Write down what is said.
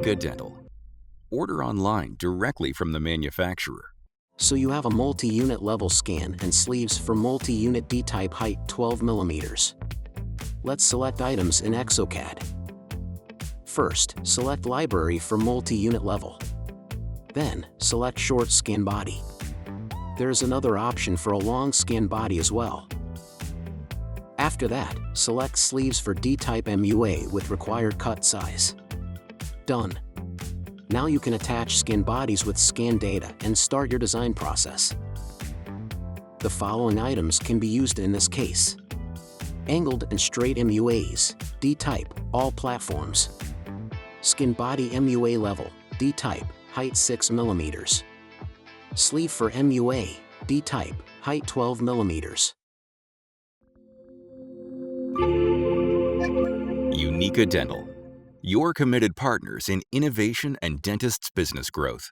Uniqa Dental. Order online directly from the manufacturer. So you have a multi-unit level scan and sleeves for multi-unit D-type height 12 millimeters. Let's select items in exocad. First, select library for multi-unit level. Then, select short scan body. There's another option for a long scan body as well. After that, select sleeves for D-type MUA with required cut size. Done. Now you can attach scan bodies with scan data and start your design process. The following items can be used in this case: angled and straight MUAs, D-type, all platforms. Skin body MUA level, D-type, height 6 millimeters. Sleeve for MUA, D-type, height 12 millimeters. Uniqa Dental. Your committed partners in innovation and dentists' business growth.